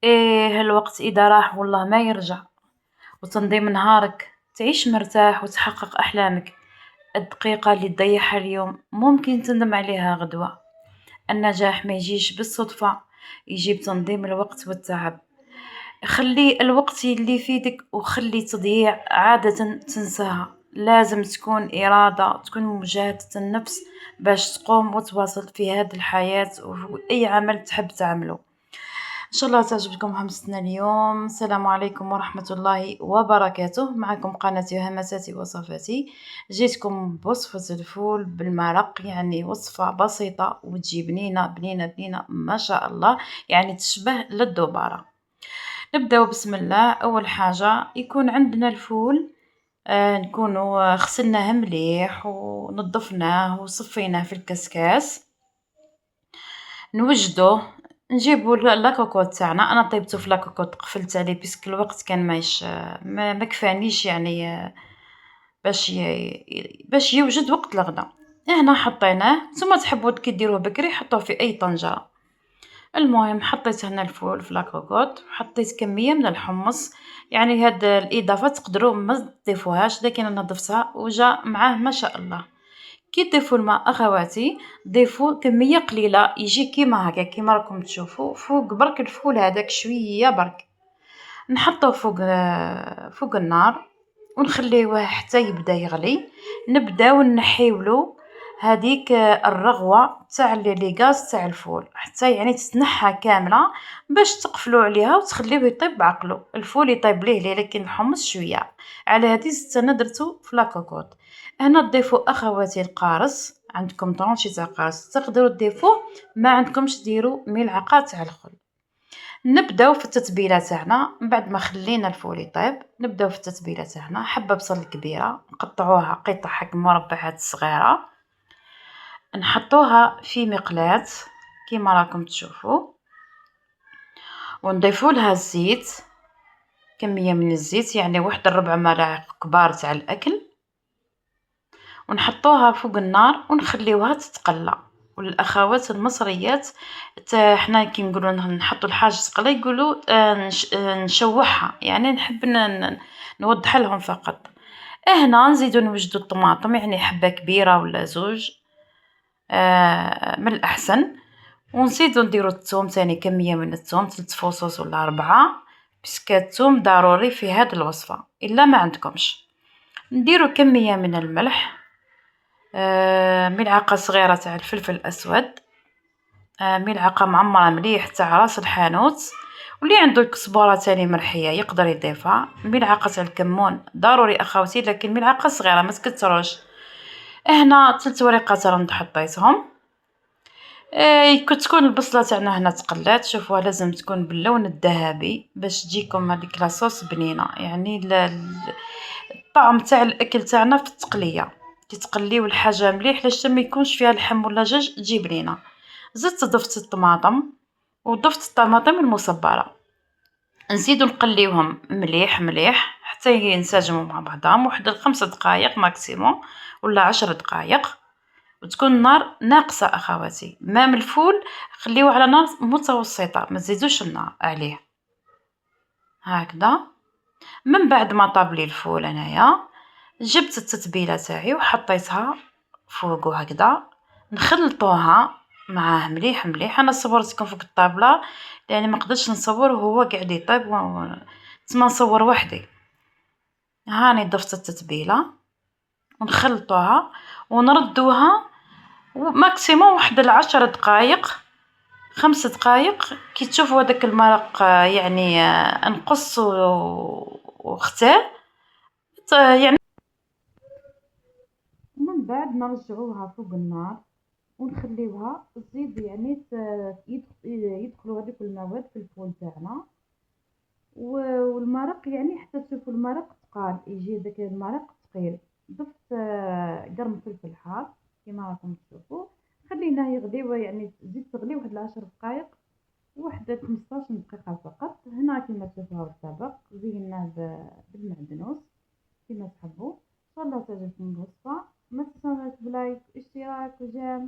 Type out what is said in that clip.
إيه الوقت إذا راح والله ما يرجع، وتنظيم نهارك تعيش مرتاح وتحقق أحلامك. الدقيقة اللي تضيعها اليوم ممكن تندم عليها غدوة. النجاح ما يجيش بالصدفة، يجي بتنظيم الوقت والتعب. خلي الوقت اللي يفيدك وخلي تضييع عادة تنساها. لازم تكون إرادة، تكون مجاهدة النفس باش تقوم وتواصل في هذه الحياة وأي عمل تحب تعمله. إن شاء الله تعجبكم همستنا اليوم. السلام عليكم ورحمة الله وبركاته. معكم قناتي همساتي وصفاتي. جيتكم بوصفة الفول بالمرق، يعني وصفة بسيطة وتجي بنينة بنينة بنينة ما شاء الله، يعني تشبه للدبارة. نبداو بسم الله. أول حاجة يكون عندنا الفول، نكونوا غسلناه مليح ونظفناه وصفيناه في الكسكاس. نوجدوه، نجيبو لاكوكوط تاعنا. انا طيبته في لاكوكوط، قفلت عليه بيسك الوقت كان مايش ما كفانيش يعني باش يوجد وقت الغدا. هنا حطيناه، ثم تحبوا كي ديروه بكري حطوه في اي طنجره. المهم حطيت هنا الفول في لاكوكوط، حطيت كميه من الحمص. يعني هاد الاضافه تقدروا ما تضيفوهاش، لكن انا ضفتها وجا معاه ما شاء الله. كي تضيفوا الماء اخواتي، ضيفوا كميه قليله يجي كيما هكا كيما راكم تشوفوا، فوق برك الفول هذاك شويه برك. نحطوه فوق النار ونخليوه حتى يبدا يغلي. نبداو نحيولو هذيك الرغوه تاع لي غاز تاع الفول حتى يعني تتنحى كامله، باش تقفلوا عليها وتخليوه يطيب بعقلو. الفول يطيب ليه لكن الحمص شويه. على هذه انا درتو في لاكوكوط. هنا تضيفوا اخواتي القارص، عندكم طونشي تاع قارص تقدروا تضيفوه، ما عندكمش ديروا ملعقه تاع الخل. نبداو في التتبيله تاعنا. من بعد ما خلينا الفول يطيب نبداو في التتبيله تاعنا. حبه بصل كبيره نقطعوها قطع حق مربعات صغيره، نحطوها في مقلاة كيما راكم تشوفوا، ونضيفوا لها الزيت، كميه من الزيت يعني واحد الربع ملاعق كبار تاع الاكل، ونحطوها فوق النار ونخليوها تتقلى. والاخوات المصريات حنا كي نقولوا نحطوا الحاجه تقلى يقولوا نشوحها، يعني نحب نوضح لهم فقط. هنا نزيدو نوجدوا الطماطم، يعني حبه كبيره ولا زوج من الاحسن. ونزيدو نديرو الثوم تاني، كميه من الثوم 3 فصوص ولا 4، بسكا الثوم ضروري في هذه الوصفه الا ما عندكمش. نديرو كميه من الملح، ملعقة صغيرة تاع الفلفل الأسود، ملعقة معمرة مليح تاع راس الحانوت، واللي عنده كزبورة تاني مرحية يقدر يضيفها. ملعقة تاع الكمون ضروري أخوتي، لكن ملعقة صغيرة ما تكتروش. هنا 3 وريقات راند حطيتهم. تكون البصلة تاعنا هنا تقلات، شوفوها لازم تكون باللون الذهبي باش تجيكم هذيك لاصوص بنينة، يعني الطعم تاع الأكل تاعنا في التقلية. كي تقليو الحاجة مليح لاش ما يكونش فيها لحم ولا دجاج تجي بنينة. زدت ضفت الطماطم وضفت الطماطم المصبرة، نزيدو نقليوهم مليح مليح حتى ينسجموا مع بعضهم واحد 5 دقائق ماكسيموم ولا 10 دقائق. وتكون النار ناقصة أخواتي. مام الفول خليوه على نار متوسطة، ما تزيدوش النار عليه. هكذا من بعد ما طاب لي الفول انايا جبت التتبيله تاعي وحطيتها فوقو هكذا، نخلطوها معاه مليح مليح. انا صورتكم فوق الطابله لان ما قدرتش نصور وهو قاعد يطيب تما نصور وحدي. هاني ضفت التتبيله ونخلطوها ونردوها ماكسيموم واحد 10 دقائق 5 دقائق. كي تشوفوا هذاك المرق يعني نقص واختار يعني. ومن بعد نرجعوها فوق النار ونخليوها تزيد يعني يدخلوا هذوك المواد في الفول تاعنا. والمرق يعني حتى تشوفوا المرق ثقال، يجي داك المرق ثقيل. ضفت قرن فلفل حار كما راكم تشوفوا. خليناه يغلي، يعني تزيد تغلي واحد 10 دقائق واحد 15 دقيقة فقط. هنا كما تشوفوا الطبق زيناه بالمعدنوس كما تحبوا. ان شاء الله تعجبكم الوصفة. ما تنسوناش بلايك اشتراك وجيم.